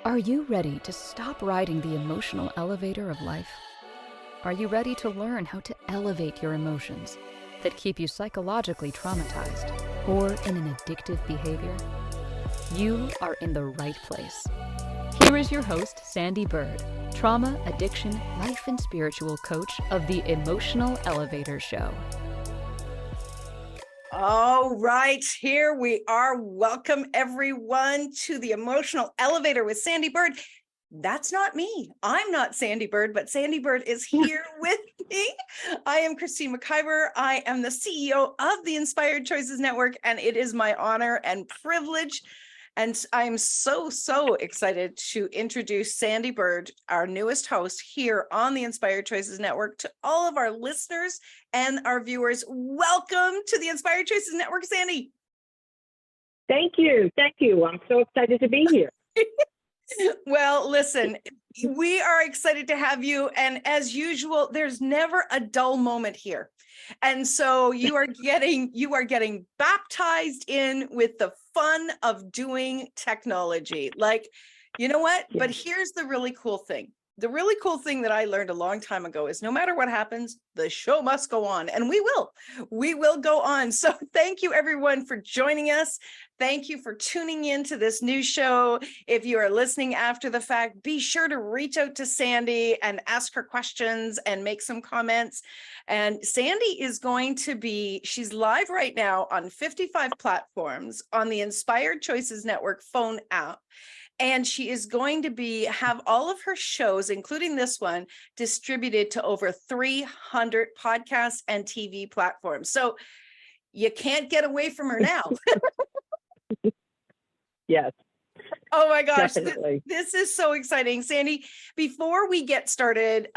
Are you ready to stop riding the emotional elevator of life? Are you ready to learn how to elevate your emotions that keep you psychologically traumatized or in an addictive behavior? You are in the right place. Here is your host, Sandee Byrd, trauma, addiction, life, and spiritual coach of the Emotional Elevator Show. All right, here we are. Welcome everyone to the Emotional Elevator with Sandee Byrd. That's not me. I'm not Sandee Byrd, but Sandee Byrd is here with me. I am Christine McIver. I am the CEO of the Inspired Choices Network, and it is my honor and privilege. And I'm so excited to introduce Sandee Byrd, our newest host here on the Inspired Choices Network, to all of our listeners and our viewers. Welcome to the Inspired Choices Network, Sandee. Thank you. Thank you. I'm so excited to be here. Well, listen, we are excited to have you. And as usual, there's never a dull moment here. And so you are getting baptized in with the fun of doing technology. Like, you know what? Yeah. But here's the really cool thing. The really cool thing that I learned a long time ago is no matter what happens, the show must go on, and we will go on. So thank you everyone for joining us. Thank you for tuning in to this new show. If you are listening after the fact, be sure to reach out to Sandee and ask her questions and make some comments. And Sandee is going to she's live right now on 55 platforms on the Inspired Choices Network phone app. And she is going to have all of her shows, including this one, distributed to over 300 podcasts and TV platforms. So you can't get away from her now. Yes. Oh my gosh, Definitely. this is so exciting. Sandee, before we get started,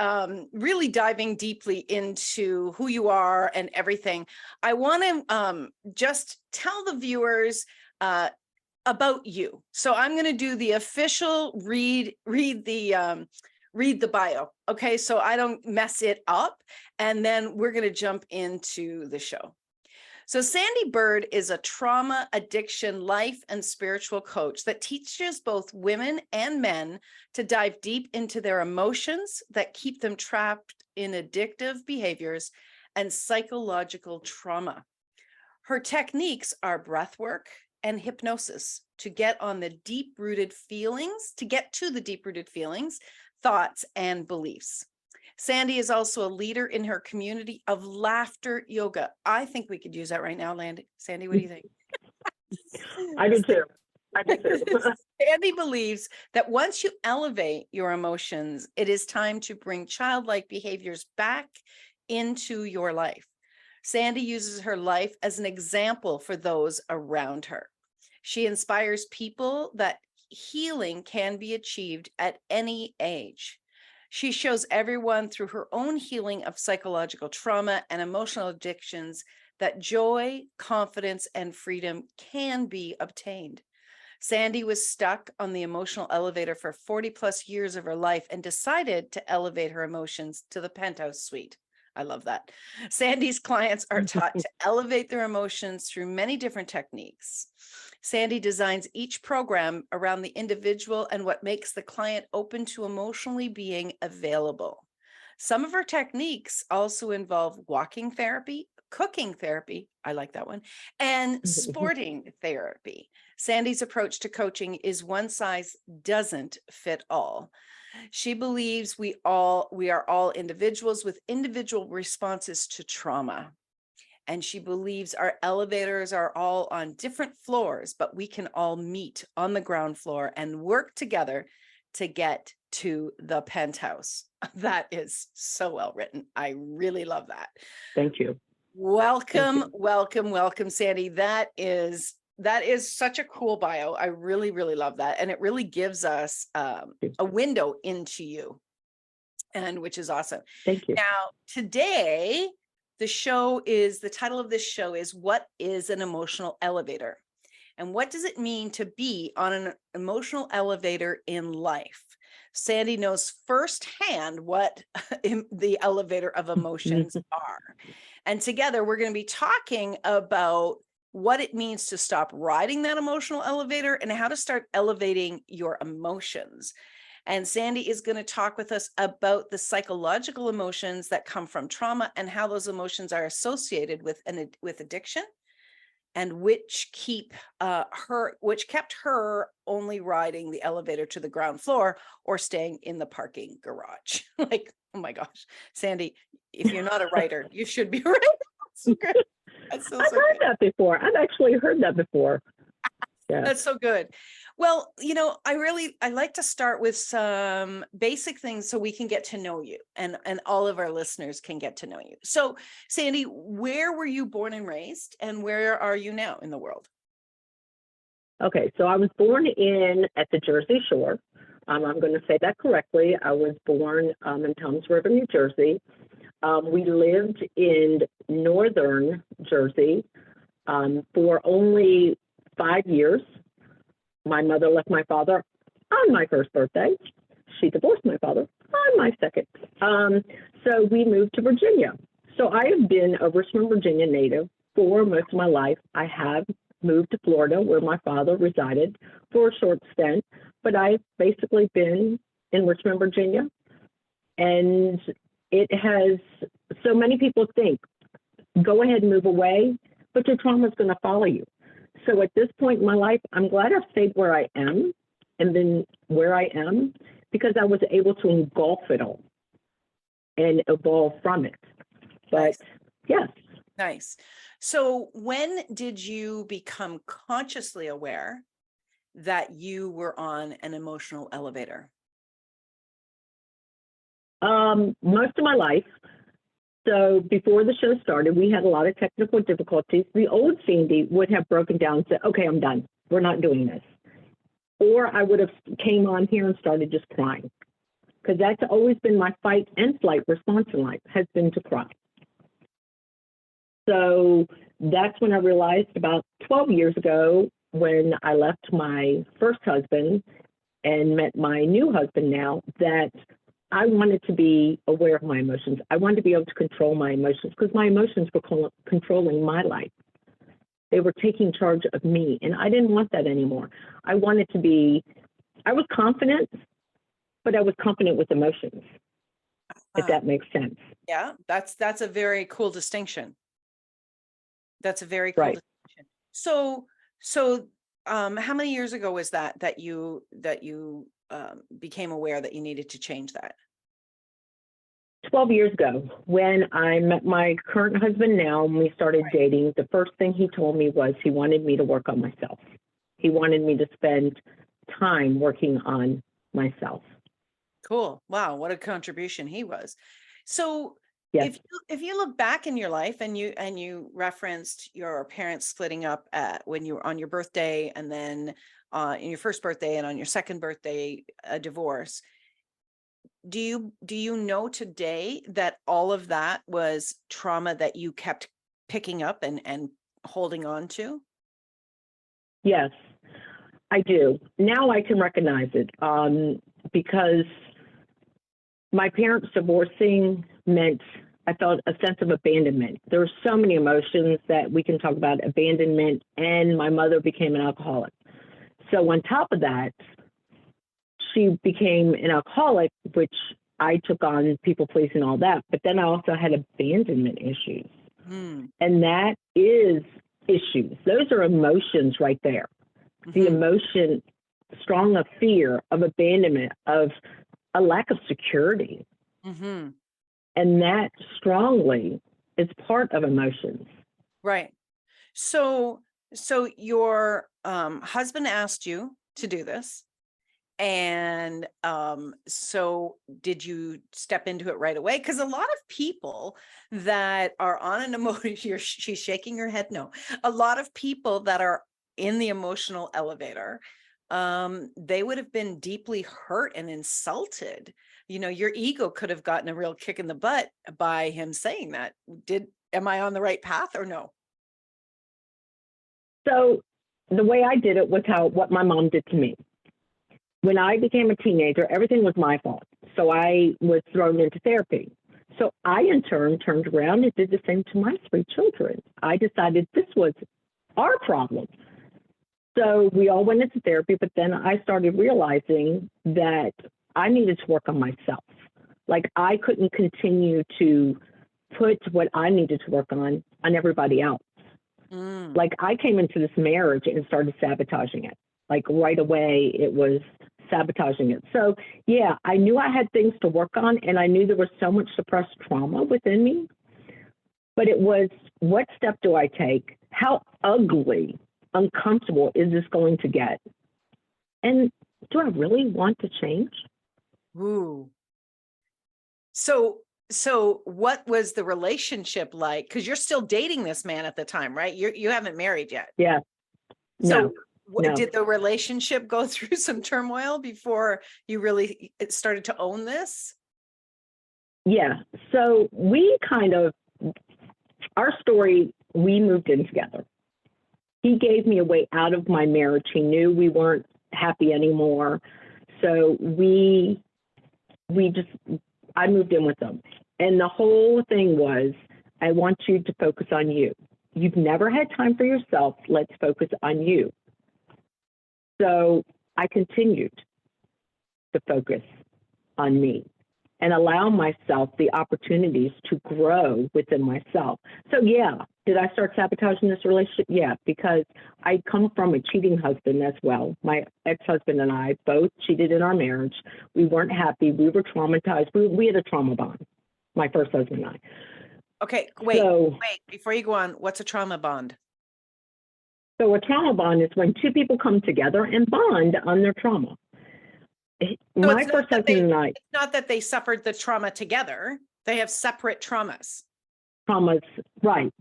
really diving deeply into who you are and everything, I want to just tell the viewers about you. So I'm going to do the official read the bio. Okay. So I don't mess it up. And then we're going to jump into the show. So Sandee Byrd is a trauma, addiction, life, and spiritual coach that teaches both women and men to dive deep into their emotions that keep them trapped in addictive behaviors and psychological trauma. Her techniques are breath work and hypnosis to get to the deep-rooted feelings, thoughts, and beliefs. Sandee is also a leader in her community of laughter yoga. I think we could use that right now, Sandee, what do you think? I do too. Sandee believes that once you elevate your emotions, it is time to bring childlike behaviors back into your life. Sandee uses her life as an example for those around her. She inspires people that healing can be achieved at any age. She shows everyone through her own healing of psychological trauma and emotional addictions that joy, confidence, and freedom can be obtained. Sandee was stuck on the emotional elevator for 40 plus years of her life and decided to elevate her emotions to the penthouse suite. I love that. Sandee's clients are taught to elevate their emotions through many different techniques. Sandee designs each program around the individual and what makes the client open to emotionally being available. Some of her techniques also involve walking therapy, cooking therapy, I like that one, and sporting therapy. Sandee's approach to coaching is one size doesn't fit all. She believes we are all individuals with individual responses to trauma. And she believes our elevators are all on different floors, but we can all meet on the ground floor and work together to get to the penthouse. That is so well written. I really love that. Thank you. Welcome, Sandee. That is such a cool bio. I really love that. And it really gives us a window into you, and which is awesome. Thank you. Now, today, the title of this show is What is an Emotional Elevator? And what does it mean to be on an emotional elevator in life? Sandee knows firsthand what the elevator of emotions are. And together we're going to be talking about what it means to stop riding that emotional elevator, and how to start elevating your emotions. And Sandee is going to talk with us about the psychological emotions that come from trauma and how those emotions are associated with addiction, and which kept her only riding the elevator to the ground floor or staying in the parking garage. Like, oh my gosh, Sandee, if you're not a writer, you should be a writer. That's so good. That's so I've heard good. that before. I've actually heard that before. Yeah. That's so good. Well, I like to start with some basic things so we can get to know you, and all of our listeners can get to know you. So, Sandee, where were you born and raised, and where are you now in the world? Okay, so I was born at the Jersey Shore. I'm going to say that correctly. I was born in Toms River, New Jersey. We lived in northern Jersey for only 5 years. My mother left my father on my first birthday. She divorced my father on my second. So we moved to Virginia. So I have been a Richmond, Virginia native for most of my life. I have moved to Florida, where my father resided, for a short stint, but I've basically been in Richmond, Virginia. And it has, so many people think, go ahead and move away, but your trauma is going to follow you. So at this point in my life, I'm glad I've stayed where I am and been where I am, because I was able to engulf it all and evolve from it. But Nice. yes. Nice. So when did you become consciously aware that you were on an emotional elevator? Most of my life. So before the show started, we had a lot of technical difficulties. The old Sandee would have broken down and said, okay, I'm done. We're not doing this. Or I would have came on here and started just crying, because that's always been my fight and flight response in life, has been to cry. So that's when I realized about 12 years ago, when I left my first husband and met my new husband now, that I wanted to be aware of my emotions. I wanted to be able to control my emotions, because my emotions were controlling my life. They were taking charge of me, and I didn't want that anymore. I was confident, but I was confident with emotions, if that makes sense. Yeah, that's a very cool distinction. That's a very cool Right. distinction. So how many years ago was that you became aware that you needed to change that? 12 years ago, when I met my current husband now, and we started dating, the first thing he told me was he wanted me to work on myself. He wanted me to spend time working on myself. Cool. Wow, what a contribution he was. So Yes. if you look back in your life, and you referenced your parents splitting up when you were on your birthday, and then in your first birthday, and on your second birthday, a divorce. Do you know today that all of that was trauma that you kept picking up and holding on to? Yes, I do. Now I can recognize it, because my parents divorcing meant I felt a sense of abandonment. There were so many emotions that we can talk about: abandonment, and my mother became an alcoholic. So on top of that, she became an alcoholic, which I took on people pleasing, all that. But then I also had abandonment issues. And that is issues. Those are emotions right there. The emotion, strong of fear, of abandonment, of a lack of security. And that strongly is part of emotions. Right. So your husband asked you to do this. And so did you step into it right away? Because a lot of people that are on an emotion, she's shaking her head no. A lot of people that are in the emotional elevator, they would have been deeply hurt and insulted. Your ego could have gotten a real kick in the butt by him saying that. Am I on the right path or no? So the way I did it was what my mom did to me. When I became a teenager, everything was my fault. So I was thrown into therapy. So I, in turn, turned around and did the same to my 3 children. I decided this was our problem. So we all went into therapy, but then I started realizing that I needed to work on myself. Like I couldn't continue to put what I needed to work on everybody else. Like I came into this marriage and started sabotaging it. Like right away, it was sabotaging it. So yeah, I knew I had things to work on, and I knew there was so much suppressed trauma within me. But it was, what step do I take? How ugly, uncomfortable is this going to get? And do I really want to change? Ooh. So what was the relationship like? Because you're still dating this man at the time, right? You haven't married yet. Yeah. So No. did the relationship go through some turmoil before you really started to own this? Yeah. So we our story, we moved in together. He gave me a way out of my marriage. He knew we weren't happy anymore. So I moved in with him. And the whole thing was, I want you to focus on you. You've never had time for yourself. Let's focus on you. So I continued to focus on me and allow myself the opportunities to grow within myself. So yeah, did I start sabotaging this relationship? Yeah, because I come from a cheating husband as well. My ex-husband and I both cheated in our marriage. We weren't happy. We were traumatized. We had a trauma bond, my first husband and I. Okay, wait, before you go on, what's a trauma bond? So a trauma bond is when two people come together and bond on their trauma. My first husband and I. It's not that they suffered the trauma together. They have separate traumas. Traumas, right.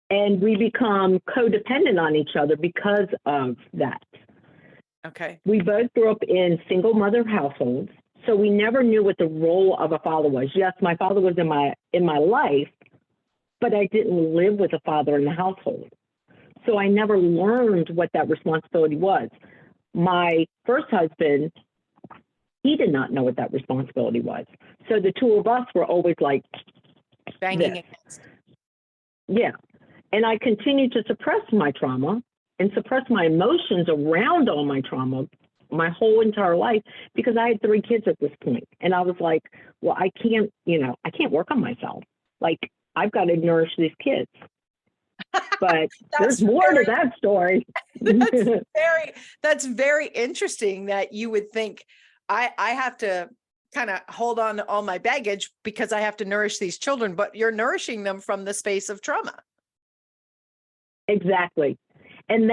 And we become codependent on each other because of that. Okay. We both grew up in single mother households, so we never knew what the role of a father was. Yes, my father was in my life, but I didn't live with a father in the household. So I never learned what that responsibility was. My first husband, he did not know what that responsibility was. So the two of us were always like banging against. Yeah. And I continued to suppress my trauma and suppress my emotions around all my trauma my whole entire life because I had 3 kids at this point. And I was like, well, I can't work on myself. Like, I've got to nourish these kids. But there's more to that story. That's very interesting that you would think I have to kind of hold on to all my baggage because I have to nourish these children, but you're nourishing them from the space of trauma. Exactly. And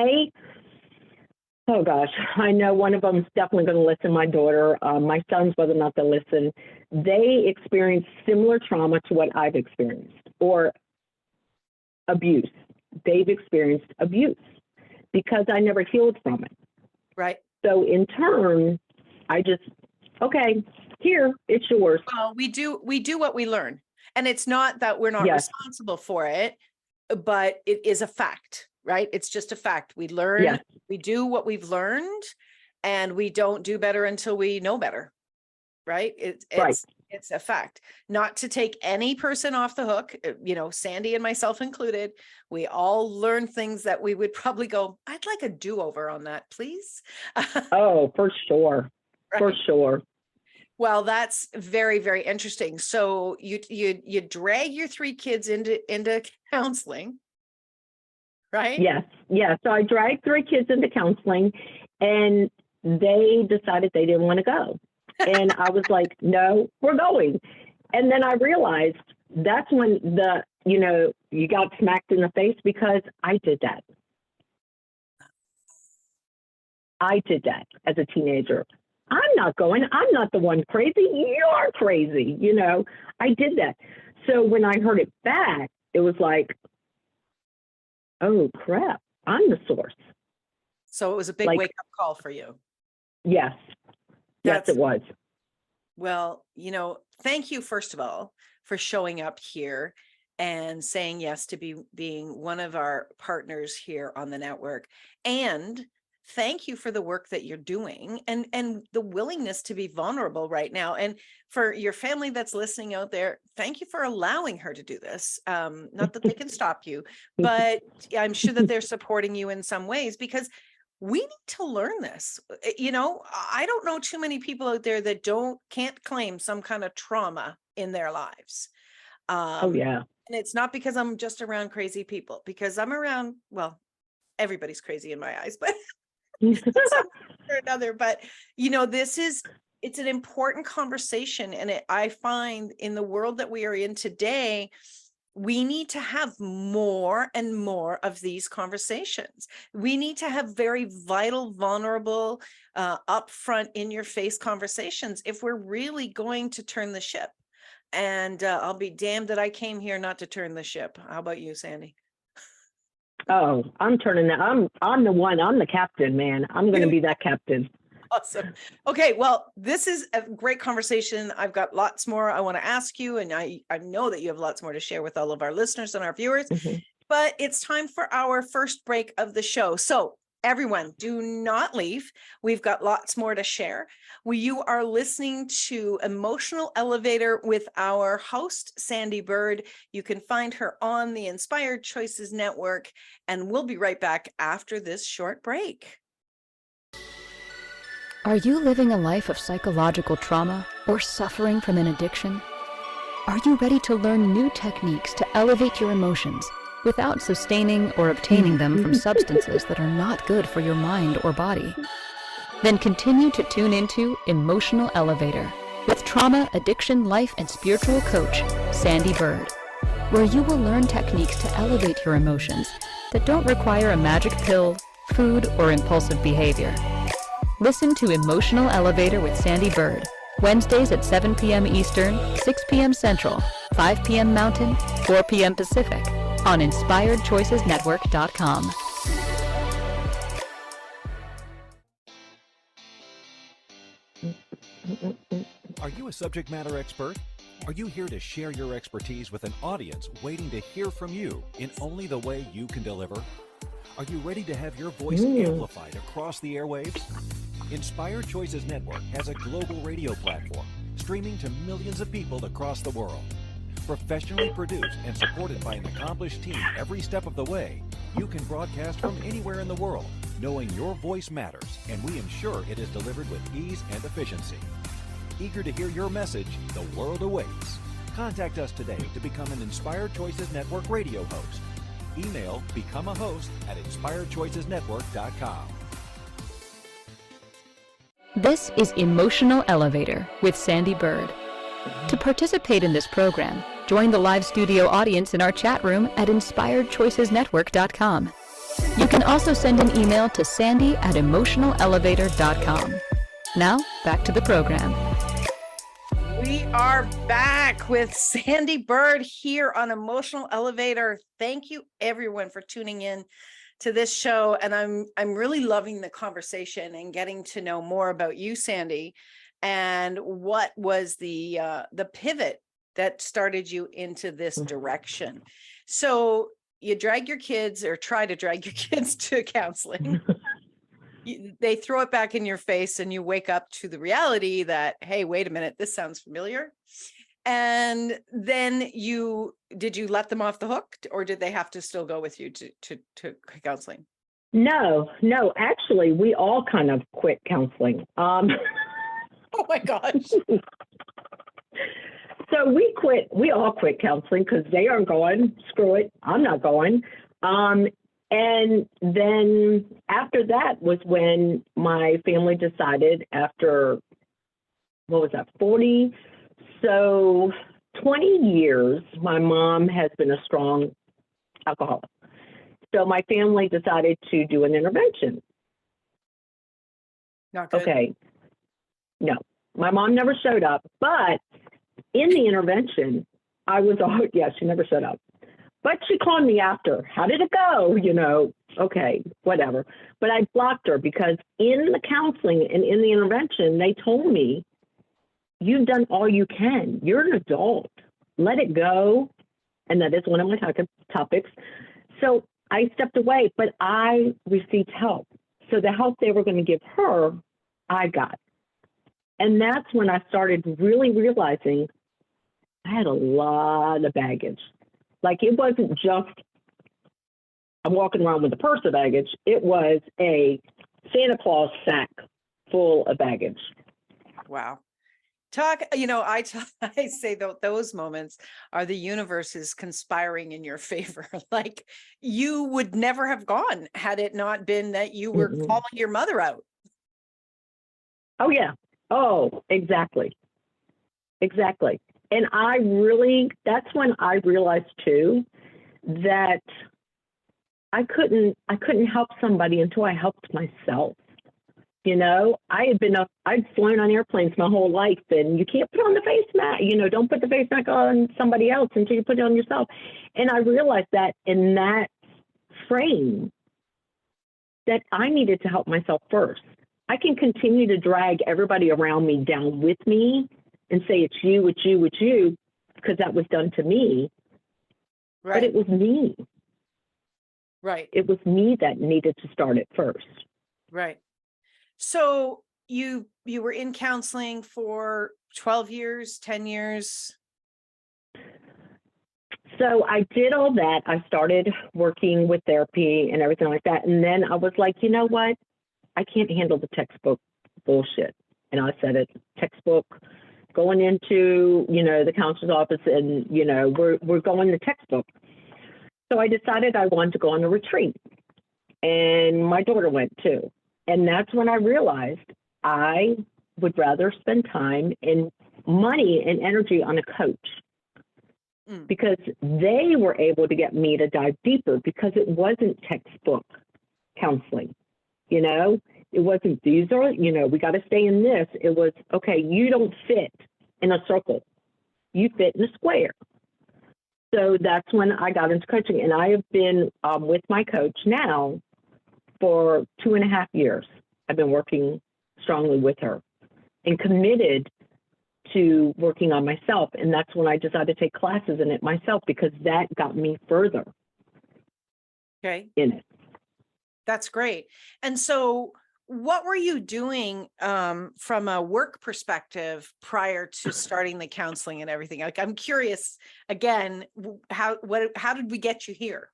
oh gosh, I know one of them is definitely going to listen, my daughter. My sons, whether or not they'll listen, they experience similar trauma to what I've experienced, or abuse. They've experienced abuse because I never healed from it. Right. So in turn, I just, okay, here, it's yours. Well, we do what we learn. And it's not that we're not responsible for it, but it is a fact, right? It's just a fact. We learn, we do what we've learned, and we don't do better until we know better, right? It's a fact. Not to take any person off the hook, Sandee and myself included, we all learn things that we would probably go, I'd like a do-over on that, please. Oh, for sure. Right. For sure. Well, that's very, very interesting. So you drag your 3 kids into counseling, right? Yes. Yeah. So I dragged 3 kids into counseling, and they decided they didn't want to go. And I was like, no, we're going. And then I realized that's when you got smacked in the face because I did that. I did that as a teenager. I'm not going. I'm not the one crazy. You're crazy. I did that. So when I heard it back, it was like, oh, crap, I'm the source. So it was a big wake-up call for you. Yes. Yes, it was. Well, thank you, first of all, for showing up here and saying yes to being one of our partners here on the network, and thank you for the work that you're doing and the willingness to be vulnerable right now. And for your family that's listening out there, thank you for allowing her to do this. Not that they can stop you, but I'm sure that they're supporting you in some ways, because we need to learn this. You know, I don't know too many people out there that can't claim some kind of trauma in their lives. Oh, yeah. And it's not because I'm just around crazy people, because I'm around, well, everybody's crazy in my eyes, but or another. But you know, it's an important conversation, and I find in the world that we are in today, we need to have more and more of these conversations. We need to have very vital, vulnerable, upfront, in your face conversations if we're really going to turn the ship. And I'll be damned that I came here not to turn the ship. How about you, Sandee? Oh, I'm turning that. I'm the one. I'm the captain, man. I'm going to be that captain. Awesome. Okay, well, this is a great conversation. I've got lots more I want to ask you, and I know that you have lots more to share with all of our listeners and our viewers. But it's time for our first break of the show. So everyone, do not leave. We've got lots more to share. You are listening to Emotional Elevator with our host, Sandee Byrd. You can find her on the Inspired Choices Network, and we'll be right back after this short break. Are you living a life of psychological trauma or suffering from an addiction? Are you ready to learn new techniques to elevate your emotions without sustaining or obtaining them from substances that are not good for your mind or body? Then continue to tune into Emotional Elevator with trauma, addiction, life, and spiritual coach, Sandee Byrd, where you will learn techniques to elevate your emotions that don't require a magic pill, food, or impulsive behavior. Listen to Emotional Elevator with Sandee Byrd, Wednesdays at 7 p.m. Eastern, 6 p.m. Central, 5 p.m. Mountain, 4 p.m. Pacific, on InspiredChoicesNetwork.com. Are you a subject matter expert? Are you here to share your expertise with an audience waiting to hear from you in only the way you can deliver? Are you ready to have your voice amplified across the airwaves? Inspired Choices Network has a global radio platform streaming to millions of people across the world. Professionally produced and supported by an accomplished team every step of the way, you can broadcast from anywhere in the world, knowing your voice matters, and we ensure it is delivered with ease and efficiency. Eager to hear your message, the world awaits. Contact us today to become an Inspired Choices Network radio host. Email become a host at inspiredchoicesnetwork.com. This is Emotional Elevator with Sandee Byrd. To participate in this program, join the live studio audience in our chat room at inspiredchoicesnetwork.com. You can also send an email to sandy@emotionalelevator.com. Now, back to the program. We are back with Sandee Byrd here on Emotional Elevator. Thank you, everyone, for tuning in to this show. And I'm really loving the conversation and getting to know more about you, Sandee, and what was the pivot that started you into this direction. So you drag your kids, or try to drag your kids, to counseling. They throw it back in your face, and you wake up to the reality that, hey, wait a minute, this sounds familiar. And then did you let them off the hook, or did they have to still go with you to counseling? No, actually, we all kind of quit counseling. Oh my gosh. So we all quit counseling because they aren't going. Screw it, I'm not going. And then after that was when my family decided, after, 20 years, my mom has been a strong alcoholic. So my family decided to do an intervention. Not good. Okay. No, my mom never showed up, but in the intervention, she never showed up. But she called me after. How did it go? Okay, whatever. But I blocked her because in the counseling and in the intervention, they told me, you've done all you can. You're an adult. Let it go. And that is one of my topics. So I stepped away, but I received help. So the help they were going to give her, I got. And that's when I started really realizing I had a lot of baggage. Like, it wasn't just I'm walking around with a purse of baggage. It was a Santa Claus sack full of baggage. Wow. I say those moments are the universe is conspiring in your favor. Like, you would never have gone had it not been that you were calling your mother out. Oh, yeah. Oh, exactly. Exactly. And that's when I realized too, that I couldn't help somebody until I helped myself. You know, I'd flown on airplanes my whole life, and you can't put on the face mask. You know, don't put the face mask on somebody else until you put it on yourself. And I realized that in that frame, that I needed to help myself first. I can continue to drag everybody around me down with me and say, it's you, it's you, it's you, because that was done to me. Right. But it was me. Right. It was me that needed to start it first. Right. So you were in counseling for 12 years, 10 years? So I did all that. I started working with therapy and everything like that. And then I was like, you know what? I can't handle the textbook bullshit. And I said, it's textbook going into, the counselor's office, and, we're going to textbook. So I decided I wanted to go on a retreat. And my daughter went too. And that's when I realized I would rather spend time and money and energy on a coach, because they were able to get me to dive deeper, because it wasn't textbook counseling. It wasn't, these are, we got to stay in this. It was, okay, you don't fit in a circle. You fit in a square. So that's when I got into coaching. And I have been with my coach now for 2.5 years. I've been working strongly with her and committed to working on myself. And that's when I decided to take classes in it myself, because that got me further in it. That's great. And so what were you doing from a work perspective prior to starting the counseling and everything? Like, I'm curious again, how did we get you here?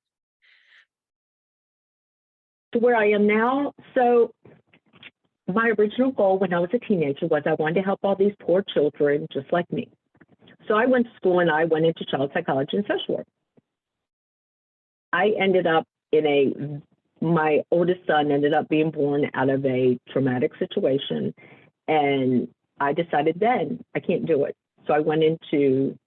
To where I am now. So my original goal when I was a teenager was I wanted to help all these poor children just like me. So I went to school and I went into child psychology and social work. I ended up my oldest son ended up being born out of a traumatic situation. And I decided then I can't do it. So I went into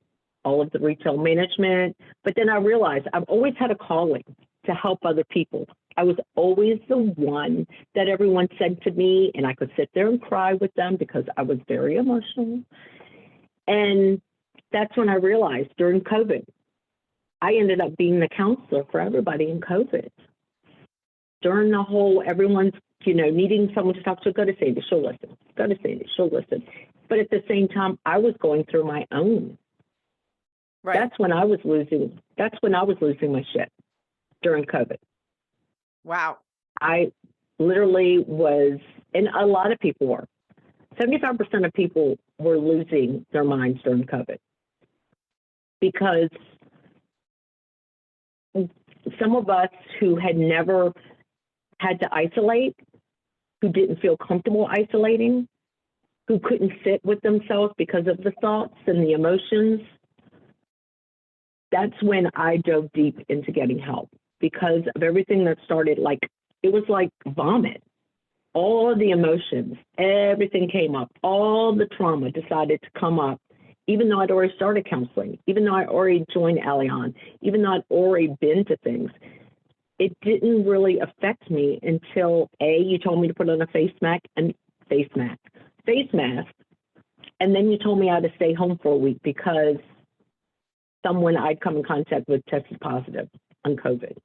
all of the retail management. But then I realized I've always had a calling to help other people. I was always the one that everyone said to me, and I could sit there and cry with them because I was very emotional. And that's when I realized during COVID, I ended up being the counselor for everybody in COVID. During the whole, everyone's, needing someone to talk to, go to Sandee, she'll listen. Go to Sandee, she'll listen. But at the same time, I was going through my own. Right. That's when I was losing my shit during COVID. Wow. I literally was, and a lot of people were. 75% of people were losing their minds during COVID, because some of us who had never had to isolate, who didn't feel comfortable isolating, who couldn't sit with themselves because of the thoughts and the emotions, that's when I dove deep into getting help, because of everything that started, it was like vomit. All of the emotions, everything came up. All the trauma decided to come up, even though I'd already started counseling, even though I already joined Allianz, even though I'd already been to things. It didn't really affect me until you told me to put on a face mask, and then you told me I had to stay home for a week because someone I'd come in contact with tested positive on COVID.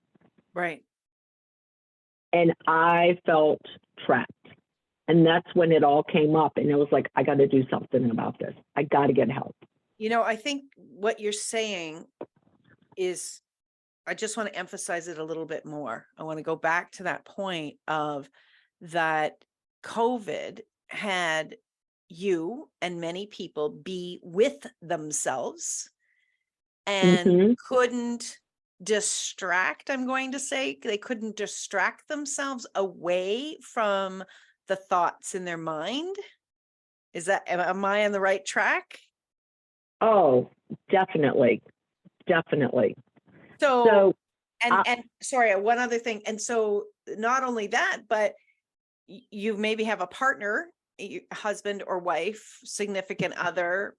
Right. And I felt trapped. And that's when it all came up. And it was like, I got to do something about this. I got to get help. I think what you're saying is, I just want to emphasize it a little bit more. I want to go back to that point of that COVID had you and many people be with themselves and Mhm. couldn't distract, I'm going to say, they couldn't distract themselves away from the thoughts in their mind. Am I on the right track? Oh, definitely. Definitely. So, So, I and sorry, one other thing. And so not only that, but you maybe have a partner, husband or wife, significant other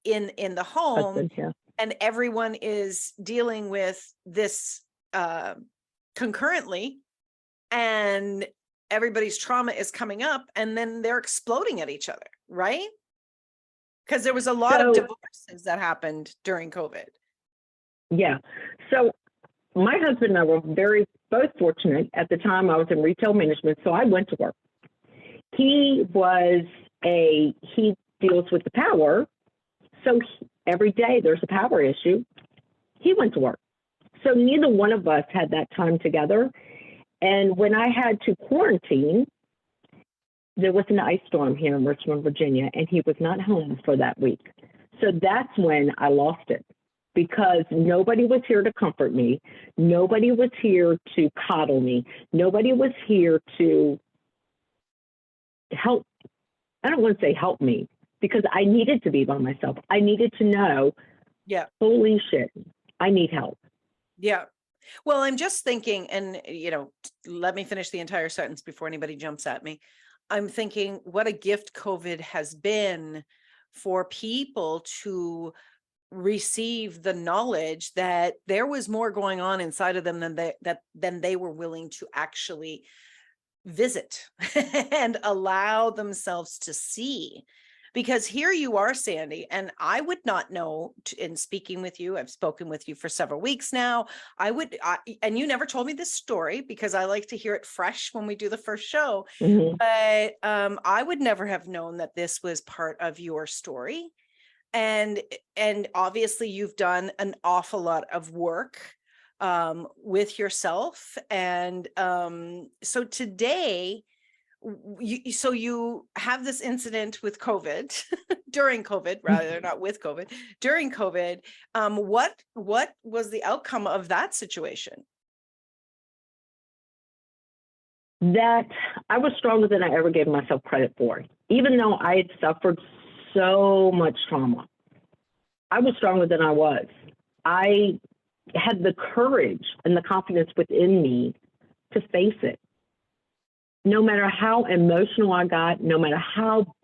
in the home, husband, yeah. and everyone is dealing with this uh, concurrently, and everybody's trauma is coming up, and then they're exploding at each other, right? Because there was a lot of So, divorces that happened during COVID. yeah. So my husband and I were both fortunate. At the time I was in retail management, so I went to work. He deals with the power. So every day there's a power issue. He went to work. So neither one of us had that time together. And when I had to quarantine, there was an ice storm here in Richmond, Virginia, and he was not home for that week. So that's when I lost it, because nobody was here to comfort me. Nobody was here to coddle me. Nobody was here to help. I don't want to say help me, because I needed to be by myself. I needed to know, Yeah. holy shit, I need help. Yeah. Well, I'm just thinking, and let me finish the entire sentence before anybody jumps at me. I'm thinking what a gift COVID has been for people to receive the knowledge that there was more going on inside of them than they were willing to actually visit and allow themselves to see. Because here you are, Sandee, and I would not know, in speaking with you, I've spoken with you for several weeks now, and you never told me this story, because I like to hear it fresh when we do the first show. Mhm. But I would never have known that this was part of your story. And obviously you've done an awful lot of work with yourself. And so today, you have this incident with COVID during COVID, rather, not with COVID, during COVID. What was the outcome of that situation? That I was stronger than I ever gave myself credit for. Even though I had suffered so much trauma, I was stronger than I was. I had the courage and the confidence within me to face it. No matter how emotional I got, no matter how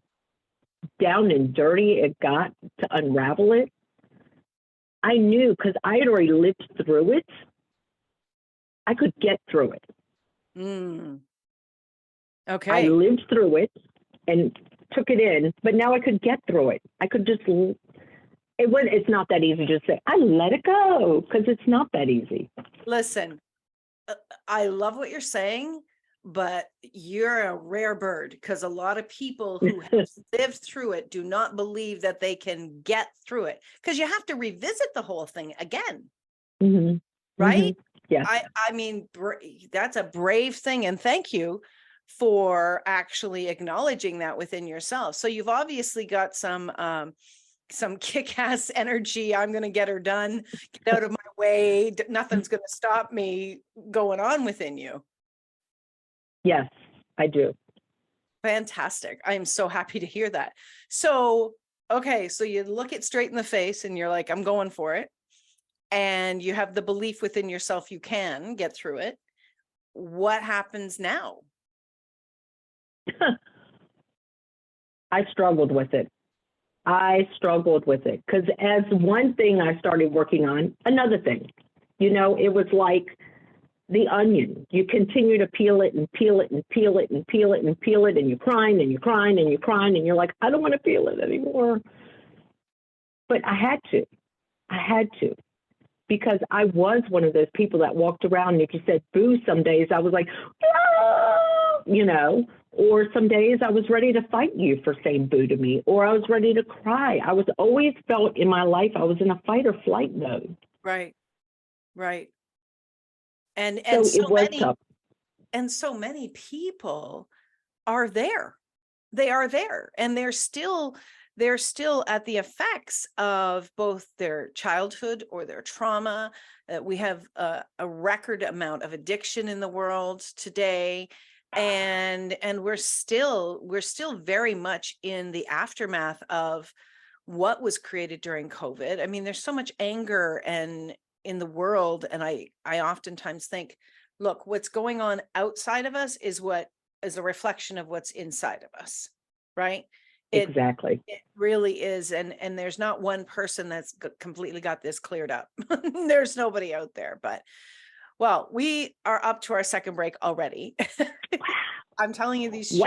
down and dirty it got to unravel it, I knew, because I had already lived through it, I could get through it. Okay. I lived through it and took it in, but now I could get through it. I could just, it's not that easy to say, I let it go, because it's not that easy. Listen, I love what you're saying, but you're a rare bird, because a lot of people who have lived through it do not believe that they can get through it, because you have to revisit the whole thing again. Mm-hmm. Right? Mm-hmm. Yeah. I mean, that's a brave thing. And thank you for actually acknowledging that within yourself. So you've obviously got some kick-ass energy. I'm going to get her done. Get out of my way. Nothing's going to stop me going on within you. Yes, I do. Fantastic. I am so happy to hear that. So, okay. So you look it straight in the face and you're like, I'm going for it. And you have the belief within yourself you can get through it. What happens now? I struggled with it. Because as one thing I started working on, another thing, it was like the onion. You continue to peel it and peel it and peel it and peel it and peel it, and you're crying and you're crying and you're crying and you're like, I don't want to peel it anymore. But I had to, because I was one of those people that walked around, and if you said boo some days, I was like, oh, or some days I was ready to fight you for saying boo to me, or I was ready to cry. I was always felt in my life I was in a fight or flight mode. Right. And so it was tough. And so many people are there. They are there, and they're still at the effects of both their childhood or their trauma. We have a record amount of addiction in the world today, and we're still very much in the aftermath of what was created during COVID. I mean, there's so much anger and in the world, and I oftentimes think, look, what's going on outside of us is what is a reflection of what's inside of us, right? Exactly. It really is, and there's not one person that's completely got this cleared up. There's nobody out there, but well, we are up to our second break already. I'm telling you, these shows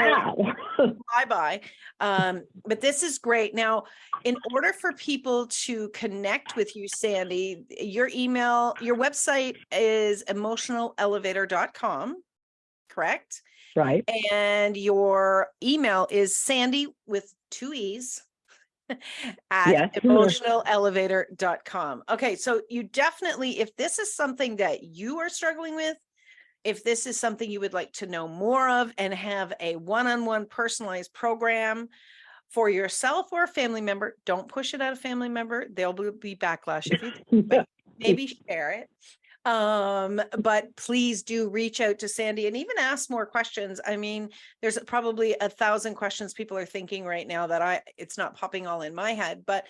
bye-bye. But this is great. Now, in order for people to connect with you, Sandee, your email, your website is emotionalelevator.com, correct? Right. And your email is Sandee with 2 E's at Yes. emotionalelevator.com. Okay, so you definitely, if this is something that you are struggling with, if this is something you would like to know more of and have a one-on-one personalized program for yourself or a family member, don't push it at a family member. There'll be backlash if you do, but maybe share it. But please do reach out to Sandee and even ask more questions. I mean, there's probably 1,000 questions people are thinking right now that it's not popping all in my head, but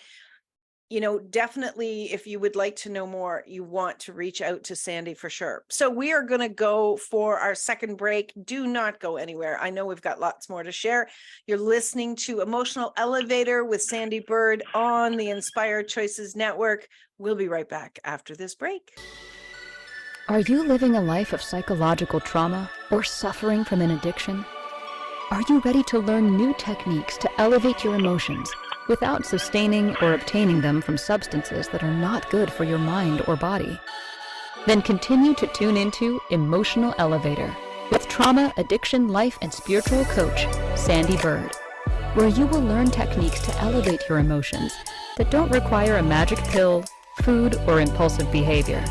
definitely if you would like to know more, you want to reach out to Sandee for sure. So we are going to go for our second break. Do not go anywhere. I know we've got lots more to share. You're listening to Emotional Elevator with Sandee Byrd on the Inspired Choices Network. We'll be right back after this break. Are you living a life of psychological trauma or suffering from an addiction? Are you ready to learn new techniques to elevate your emotions without sustaining or obtaining them from substances that are not good for your mind or body? Then continue to tune into Emotional Elevator with trauma, addiction, life, and spiritual coach, Sandee Byrd, where you will learn techniques to elevate your emotions that don't require a magic pill, food, or impulsive behavior.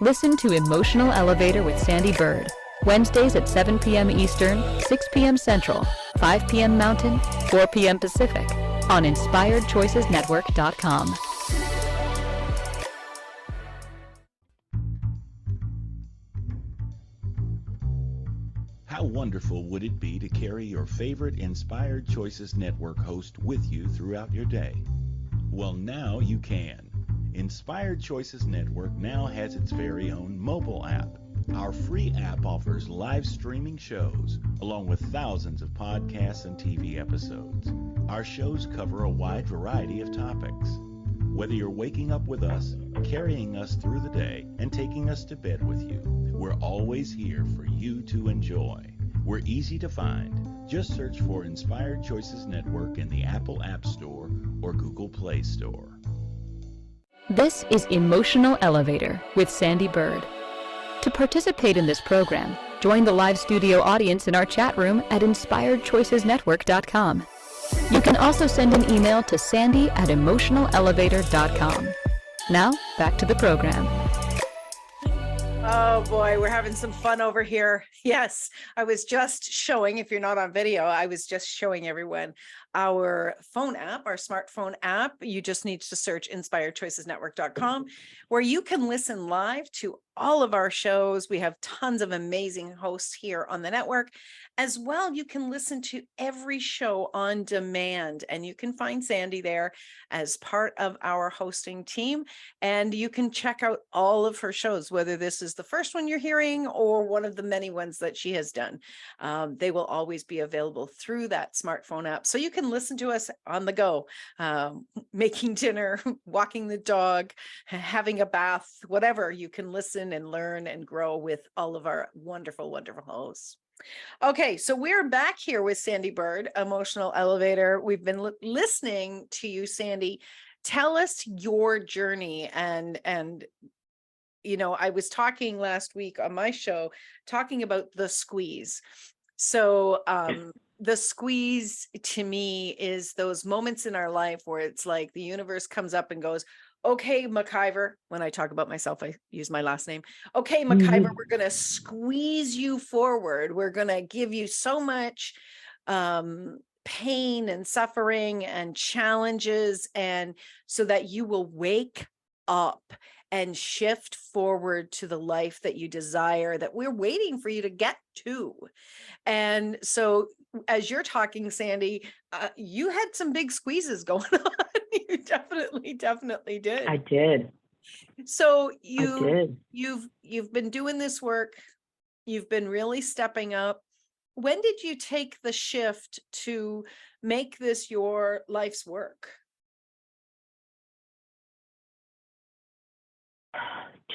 Listen to Emotional Elevator with Sandee Byrd, Wednesdays at 7 p.m. Eastern, 6 p.m. Central, 5 p.m. Mountain, 4 p.m. Pacific, on InspiredChoicesNetwork.com. How wonderful would it be to carry your favorite Inspired Choices Network host with you throughout your day? Well, now you can. Inspired Choices Network now has its very own mobile app. Our free app offers live streaming shows, along with thousands of podcasts and TV episodes. Our shows cover a wide variety of topics. Whether you're waking up with us, carrying us through the day, and taking us to bed with you, we're always here for you to enjoy. We're easy to find. Just search for Inspired Choices Network in the Apple App Store or Google Play Store. This is Emotional Elevator with Sandee Byrd. To participate in this program, join the live studio audience in our chat room at InspiredChoicesNetwork.com. You can also send an email to Sandee@emotionalelevator.com. Now, back to the program. Oh boy, we're having some fun over here. Yes, I was just showing, if you're not on video, I was just showing everyone our phone app, our smartphone app. You just need to search InspiredChoicesNetwork.com, where you can listen live to all of our shows. We have tons of amazing hosts here on the network. As well, you can listen to every show on demand, and you can find Sandee there as part of our hosting team. And you can check out all of her shows, whether this is the first one you're hearing or one of the many ones that she has done. They will always be available through that smartphone app. So you can listen to us on the go, making dinner, walking the dog, having a bath, whatever. You can listen and learn and grow with all of our wonderful, wonderful hosts. Okay, so we're back here with Sandee Byrd, Emotional Elevator. We've been listening to you, Sandee. Tell us your journey. And I was talking last week on my show, talking about the squeeze. So the squeeze to me is those moments in our life where it's like the universe comes up and goes, okay, McIver, when I talk about myself, I use my last name. Okay, McIver, Mhm. we're going to squeeze you forward. We're going to give you so much pain and suffering and challenges, and so that you will wake up and shift forward to the life that you desire, that we're waiting for you to get to. And so, as you're talking, Sandee, you had some big squeezes going on. You definitely I did. did. So I did. you've been doing this work. You've been really stepping up. When did you take the shift to make this your life's work?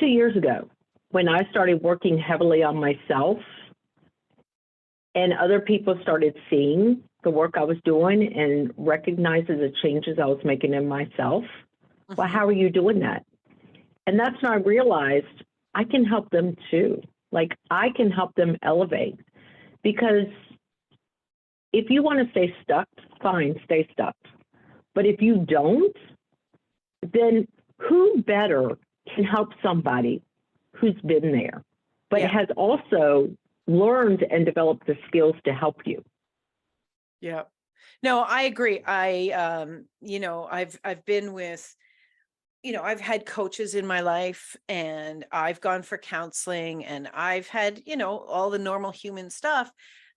2 years ago, when I started working heavily on myself and other people started seeing the work I was doing and recognizing the changes I was making in myself. Well, Mhm. how are you doing that? And that's when I realized I can help them too. Like, I can help them elevate, because if you want to stay stuck, fine, stay stuck. But if you don't, then who better can help somebody who's been there, but Yeah. has also learned and developed the skills to help you? Yeah. No, I agree. I've been with, I've had coaches in my life, and I've gone for counseling, and I've had, all the normal human stuff.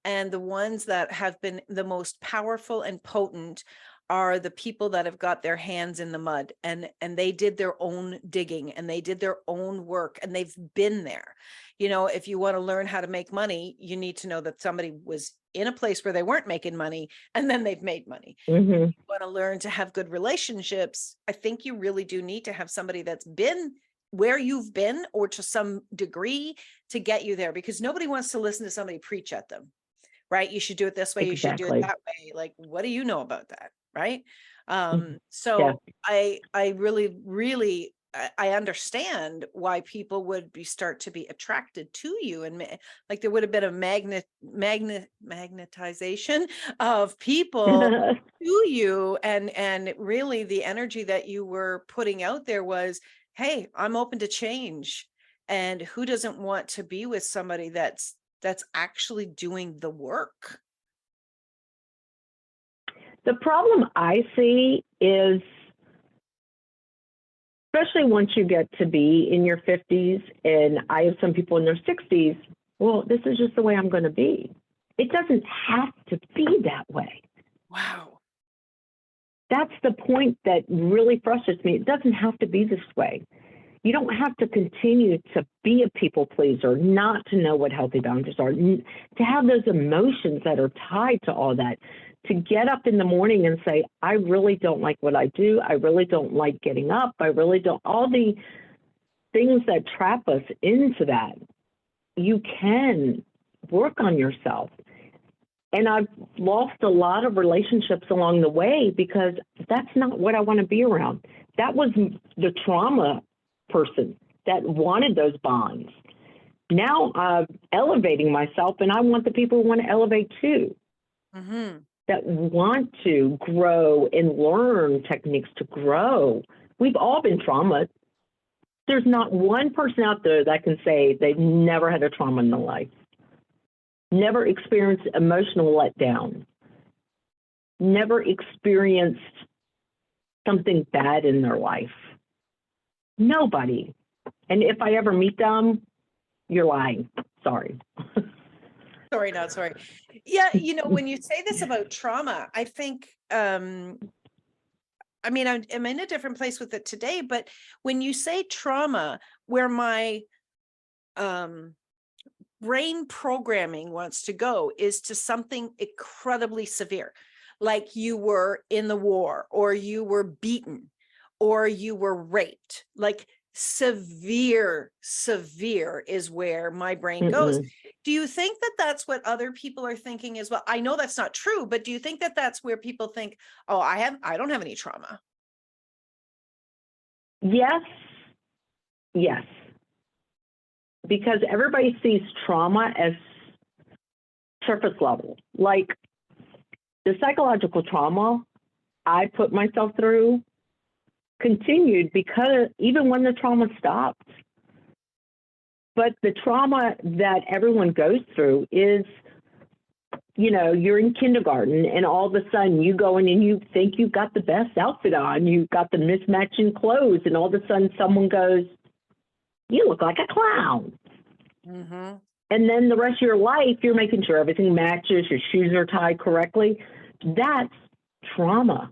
And the ones that have been the most powerful and potent are the people that have got their hands in the mud, and they did their own digging, and they did their own work, and they've been there. If you want to learn how to make money, you need to know that somebody was in a place where they weren't making money, and then they've made money. Mm-hmm. Want to learn to have good relationships, I think you really do need to have somebody that's been where you've been, or to some degree, to get you there, because nobody wants to listen to somebody preach at them, right? You should do it this way, you should do it Exactly. that way. Like, what do you know about that? Right. Mhm. Yeah. So I really, really, I understand why people would start to be attracted to you, and like there would have been a magnetization of people to you, and really the energy that you were putting out there was, hey, I'm open to change. And who doesn't want to be with somebody that's actually doing the work? The problem I see is, especially once you get to be in your 50s, and I have some people in their 60s, well, this is just the way I'm going to be. It doesn't have to be that way. Wow. That's the point that really frustrates me. It doesn't have to be this way. You don't have to continue to be a people pleaser, not to know what healthy boundaries are, to have those emotions that are tied to all that, to get up in the morning and say, I really don't like what I do. I really don't like getting up. I really don't, all the things that trap us into that. You can work on yourself. And I've lost a lot of relationships along the way because that's not what I want to be around. That was the trauma person that wanted those bonds. Now I'm elevating myself, and I want the people who want to elevate too, Mm-hmm. that want to grow and learn techniques to grow. We've all been traumatized. There's not one person out there that can say they've never had a trauma in their life, never experienced emotional letdown, never experienced something bad in their life. Nobody. And if I ever meet them, you're lying. Sorry. Sorry, not sorry. Yeah, when you say this about trauma, I think, I mean, I'm in a different place with it today, but when you say trauma, where my um brain programming wants to go is to something incredibly severe, like you were in the war, or you were beaten, or you were raped. Like, severe is where my brain goes. Mm-mm. Do you think that that's what other people are thinking as well? I know that's not true, but do you think that that's where people think, oh, I don't have any trauma? Yes, yes. Because everybody sees trauma as surface level. Like, the psychological trauma I put myself through continued because even when the trauma stopped. But the trauma that everyone goes through is, you know, you're in kindergarten and all of a sudden you go in and you think you've got the best outfit on, you've got the mismatching clothes, and all of a sudden someone goes, you look like a clown. Mm-hmm. And then the rest of your life, you're making sure everything matches, your shoes are tied correctly. That's trauma.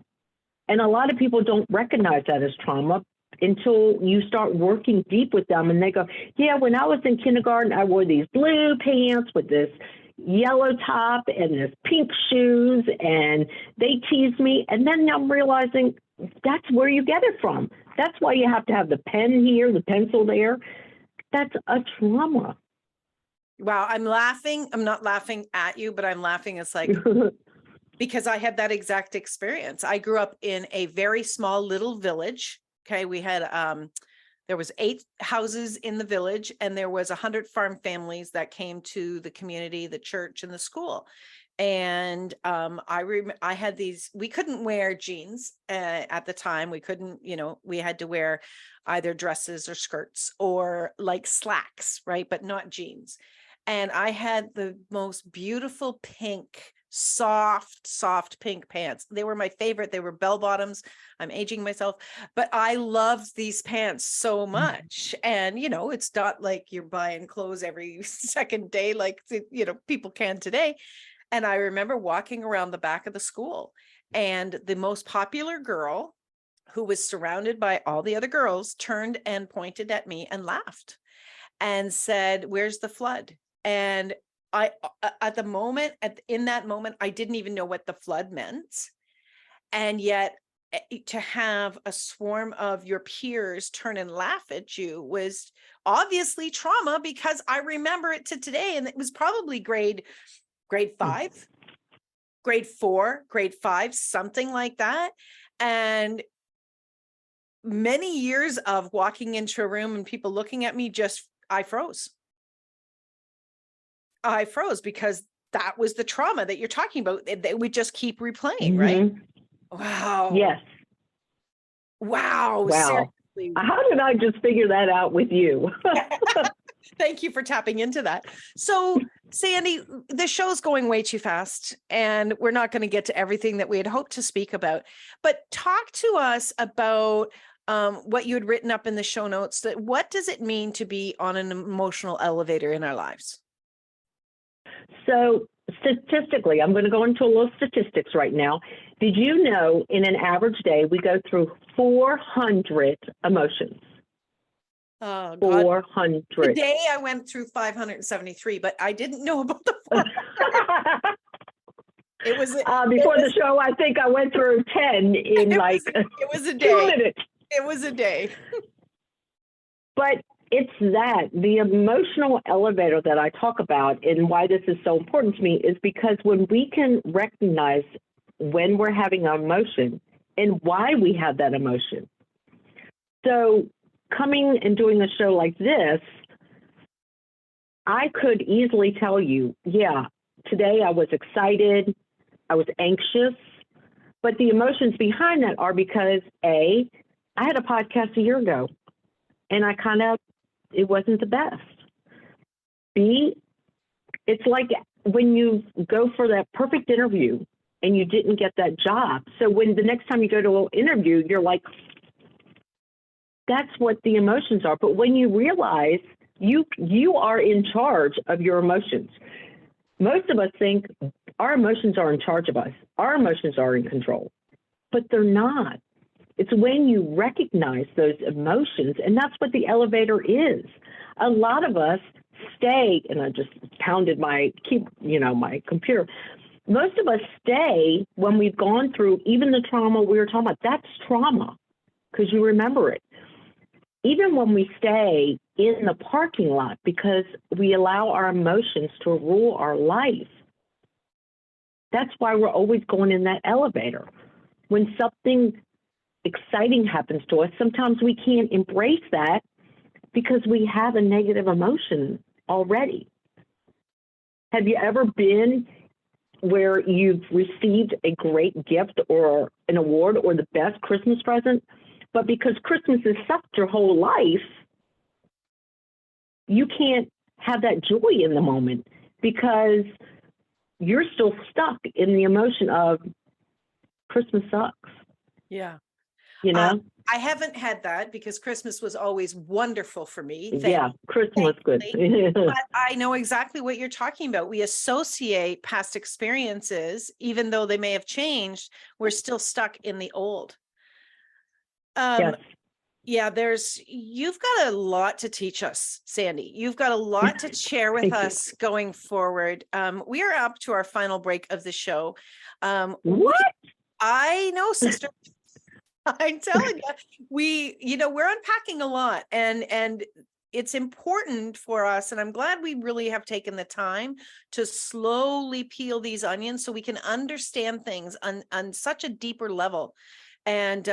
And a lot of people don't recognize that as trauma until you start working deep with them and they go, yeah, when I was in kindergarten, I wore these blue pants with this yellow top and this pink shoes, and they teased me. And then I'm realizing that's where you get it from. That's why you have to have the pen here, the pencil there. That's a trauma. Wow, I'm laughing. I'm not laughing at you, but I'm laughing. It's like, because I had that exact experience. I grew up in a very small little village. Okay, we had there was 8 houses in the village, and there was 100 farm families that came to the community, the church, and the school. And I had these. We couldn't wear jeans at the time. We couldn't, you know, we had to wear either dresses or skirts or like slacks, right? But not jeans. And I had the most beautiful pink, soft pink pants. They were my favorite. They were bell bottoms. I'm aging myself, but I loved these pants so much. And, you know, it's not like you're buying clothes every second day, like, you know, people can today. And I remember walking around the back of the school, and the most popular girl, who was surrounded by all the other girls, turned and pointed at me and laughed and said, "Where's the flood?" And I, at the moment, in that moment, I didn't even know what the flood meant. And yet to have a swarm of your peers turn and laugh at you was obviously trauma, because I remember it to today. And it was probably grade 5, grade 4, grade 5, something like that. And many years of walking into a room and people looking at me, I froze. I froze because that was the trauma that you're talking about. They would just keep replaying, right? Wow. Yes. Wow. Wow. Seriously. How did I just figure that out with you? Thank you for tapping into that. So, Sandee, the show's going way too fast, and we're not going to get to everything that we had hoped to speak about. But talk to us about what you had written up in the show notes. That what does it mean to be on an emotional elevator in our lives? So statistically, I'm going to go into a little statistics right now. Did you know in an average day, we go through 400 emotions? Oh, God. 400. Today I went through 573, but I didn't know about the 400. It was before the show, I think I went through 10 in it was a day. 2 minutes. It was a day. But it's that the emotional elevator that I talk about, and why this is so important to me, is because when we can recognize when we're having an emotion and why we have that emotion. So coming and doing a show like this, I could easily tell you, yeah, today I was excited, I was anxious, but the emotions behind that are because A, I had a podcast a year ago, and it wasn't the best. B, it's like when you go for that perfect interview and you didn't get that job. So when the next time you go to an interview, you're like, that's what the emotions are. But when you realize you are in charge of your emotions, most of us think our emotions are in charge of us. Our emotions are in control, but they're not. It's when you recognize those emotions, and that's what the elevator is. A lot of us stay, and I just pounded my computer. Most of us stay when we've gone through even the trauma we were talking about. That's trauma because you remember it. Even when we stay in the parking lot because we allow our emotions to rule our life. That's why we're always going in that elevator. When something exciting happens to us, sometimes we can't embrace that because we have a negative emotion already. Have you ever been where you've received a great gift or an award or the best Christmas present, But because Christmas has sucked your whole life, you can't have that joy in the moment because you're still stuck in the emotion of Christmas sucks, Yeah. you know? I haven't had that because Christmas was always wonderful for me. Yeah, Christmas good. But I know exactly what you're talking about. We associate past experiences, even though they may have changed, we're still stuck in the old. Yes. Yeah, you've got a lot to teach us, Sandee. You've got a lot to share with Thank you. us going forward. We are up to our final break of the show. What? I know, sister. I'm telling you, we're unpacking a lot, and it's important for us. And I'm glad we really have taken the time to slowly peel these onions so we can understand things on such a deeper level. And,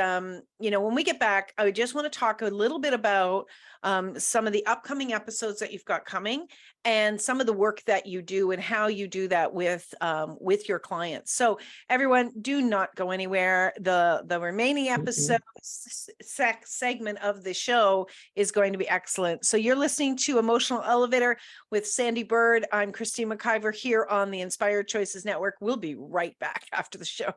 when we get back, I just want to talk a little bit about some of the upcoming episodes that you've got coming and some of the work that you do and how you do that with your clients. So everyone, do not go anywhere. The remaining episode segment of the show is going to be excellent. So you're listening to Emotional Elevator with Sandee Byrd. I'm Christine McIver here on the Inspired Choices Network. We'll be right back after the show.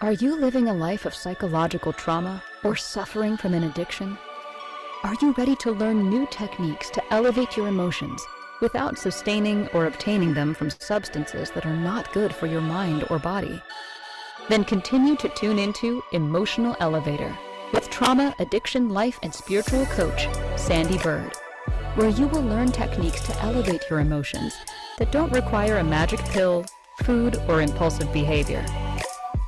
Are you living a life of psychological trauma or suffering from an addiction? Are you ready to learn new techniques to elevate your emotions without sustaining or obtaining them from substances that are not good for your mind or body? Then continue to tune into Emotional Elevator with trauma, addiction, life, and spiritual coach, Sandee Byrd, where you will learn techniques to elevate your emotions that don't require a magic pill, food, or impulsive behavior.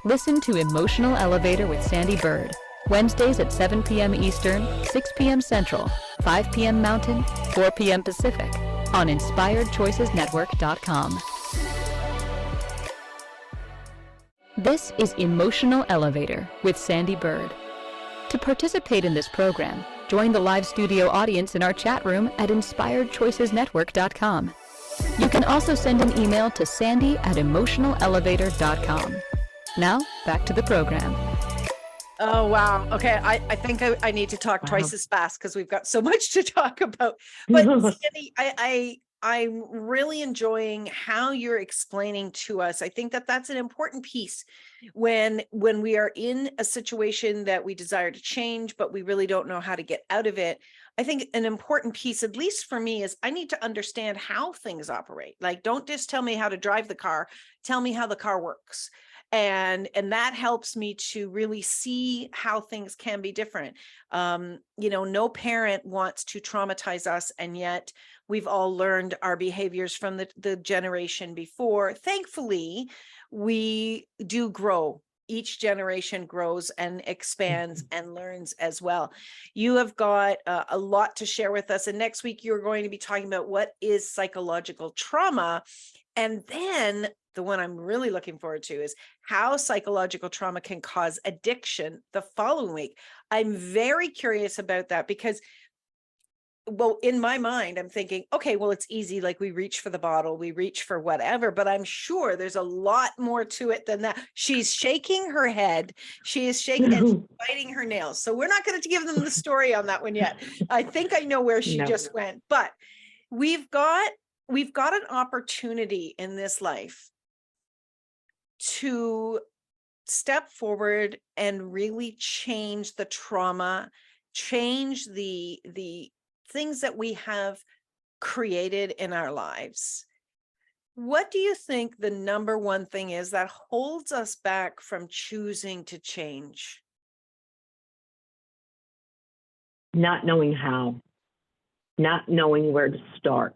Listen to Emotional Elevator with Sandee Byrd, Wednesdays at 7 p.m. Eastern, 6 p.m. Central, 5 p.m. Mountain, 4 p.m. Pacific, on InspiredChoicesNetwork.com. This is Emotional Elevator with Sandee Byrd. To participate in this program, join the live studio audience in our chat room at InspiredChoicesNetwork.com. You can also send an email to Sandee@EmotionalElevator.com. Now, back to the program. Oh, wow. Okay. I think I need to talk twice as fast because we've got so much to talk about. But Sandee, I'm really enjoying how you're explaining to us. I think that that's an important piece when we are in a situation that we desire to change, but we really don't know how to get out of it. I think an important piece, at least for me, is I need to understand how things operate. Like, don't just tell me how to drive the car, tell me how the car works. And that helps me to really see how things can be different. No parent wants to traumatize us, and yet we've all learned our behaviors from the generation before. Thankfully, we do grow. Each generation grows and expands and learns as well. You have got a lot to share with us. And next week, you're going to be talking about what is psychological trauma. And then the one I'm really looking forward to is how psychological trauma can cause addiction the following week. I'm very curious about that because, well, in my mind, I'm thinking, okay, well, it's easy. Like, we reach for the bottle, we reach for whatever, but I'm sure there's a lot more to it than that. She's shaking her head. She is shaking and biting her nails. So we're not going to give them the story on that one yet. I think I know where she just went, but we've got an opportunity in this life to step forward and really change the trauma, change the things that we have created in our lives. What do you think the number one thing is that holds us back from choosing to change? Not knowing how, not knowing where to start.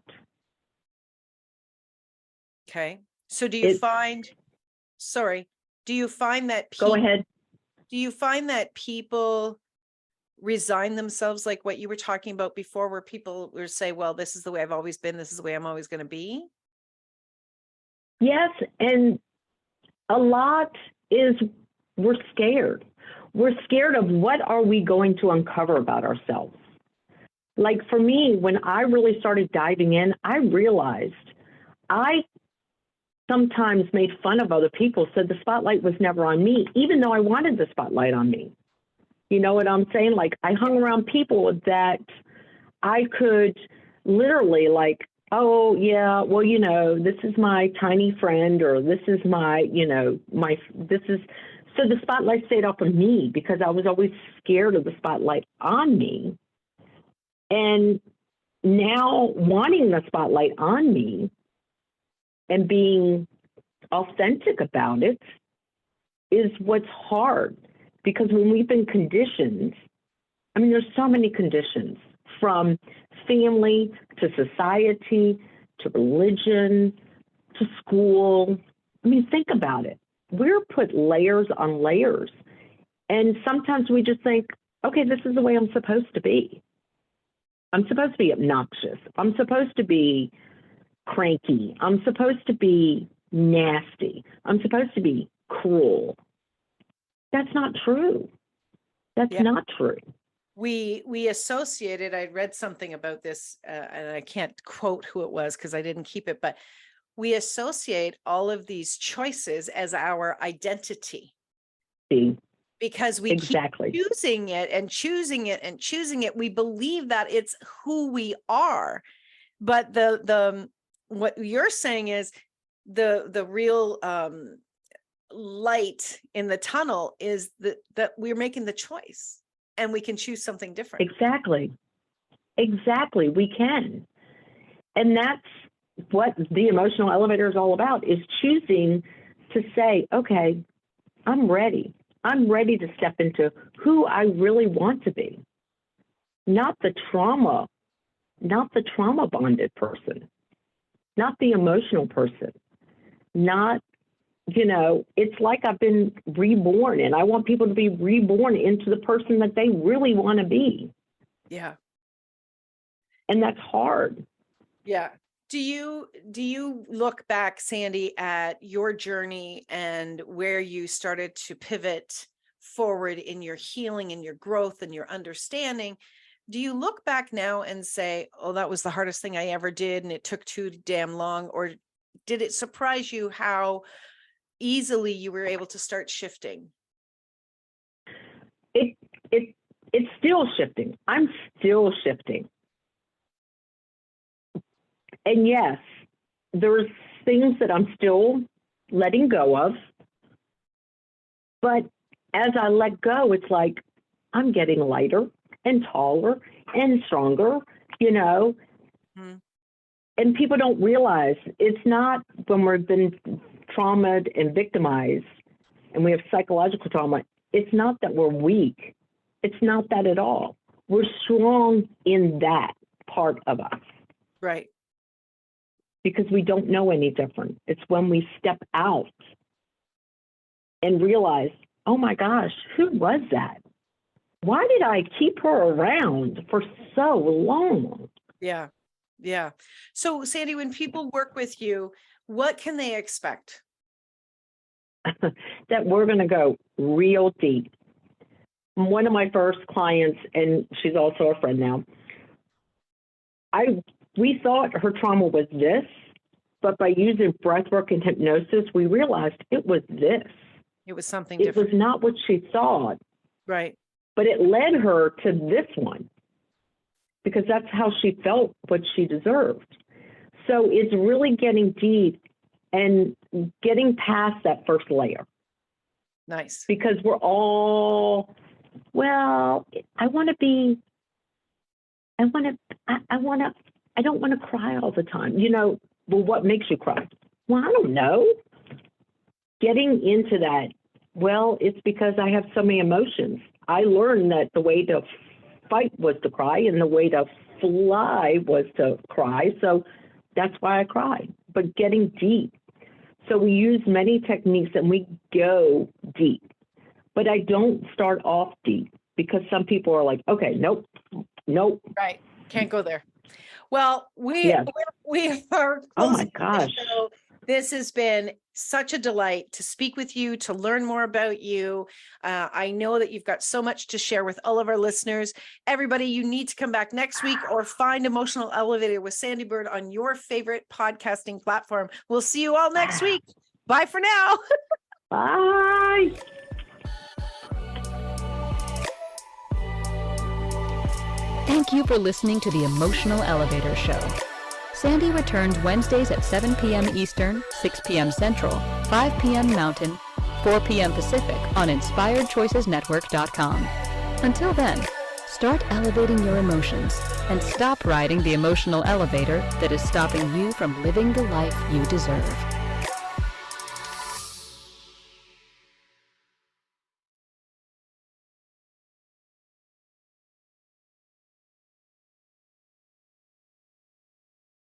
Okay. So do you find that Go ahead. Do you find that people resign themselves, like what you were talking about before, where people will say, well, this is the way I've always been, this is the way I'm always going to be? Yes, and a lot is we're scared. We're scared of what are we going to uncover about ourselves. Like for me, when I really started diving in, I realized I sometimes made fun of other people, said the spotlight was never on me, even though I wanted the spotlight on me. You know what I'm saying? Like, I hung around people that I could literally, like, oh, yeah, well, you know, this is my tiny friend, or this is my, you know, so the spotlight stayed off of me because I was always scared of the spotlight on me. And now wanting the spotlight on me and being authentic about it is what's hard, because when we've been conditioned, I mean, there's so many conditions, from family to society to religion to school. I mean, think about it. We're put layers on layers. And sometimes we just think, okay, this is the way I'm supposed to be. I'm supposed to be obnoxious. I'm supposed to be cranky. I'm supposed to be nasty. I'm supposed to be cruel. That's not true. That's not true. We associated, I read something about this, and I can't quote who it was because I didn't keep it, but we associate all of these choices as our identity. Because we keep choosing it and choosing it and choosing it. We believe that it's who we are. But the what you're saying is the real light in the tunnel is that we're making the choice. And we can choose something different. Exactly. We can. And that's what the emotional elevator is all about, is choosing to say, okay, I'm ready. I'm ready to step into who I really want to be. Not the trauma bonded person, not the emotional person, not, you know, it's like I've been reborn, and I want people to be reborn into the person that they really want to be. Yeah. And that's hard. Yeah. Do you look back, Sandee, at your journey and where you started to pivot forward in your healing and your growth and your understanding? Do you look back now and say, oh, that was the hardest thing I ever did and it took too damn long? Or did it surprise you how easily you were able to start shifting? It's still shifting. I'm still shifting. And yes, there's things that I'm still letting go of. But as I let go, it's like I'm getting lighter and taller and stronger, you know. Mm-hmm. And people don't realize it's not when we've been traumatized and victimized and we have psychological trauma, it's not that we're weak. It's not that at all. We're strong in that part of us. Right. Because we don't know any different. It's when we step out and realize, oh my gosh, who was that? Why did I keep her around for so long? Yeah. Yeah. So, Sandee, when people work with you, what can they expect? That we're going to go real deep. One of my first clients, and she's also a friend now, we thought her trauma was this, but by using breathwork and hypnosis, we realized it was this. It was something different. It was not what she thought. Right. But it led her to this one, because that's how she felt what she deserved. So it's really getting deep and getting past that first layer. Nice. Because we're all, well, I don't want to cry all the time. You know, well, what makes you cry? Well, I don't know. Getting into that, well, it's because I have so many emotions. I learned that the way to fight was to cry, and the way to fly was to cry. So that's why I cried. But getting deep. So we use many techniques and we go deep. But I don't start off deep, because some people are like, okay, nope. Right. Can't go there. Well, we are. Oh my gosh. So this has been such a delight to speak with you, to learn more about you. I know that you've got so much to share with all of our listeners. Everybody, you need to come back next week or find Emotional Elevator with Sandee Byrd on your favorite podcasting platform. We'll see you all next week. Bye for now. Bye. Thank you for listening to the Emotional Elevator Show. Sandee returns Wednesdays at 7 p.m. Eastern, 6 p.m. Central, 5 p.m. Mountain, 4 p.m. Pacific on InspiredChoicesNetwork.com. Until then, start elevating your emotions and stop riding the emotional elevator that is stopping you from living the life you deserve.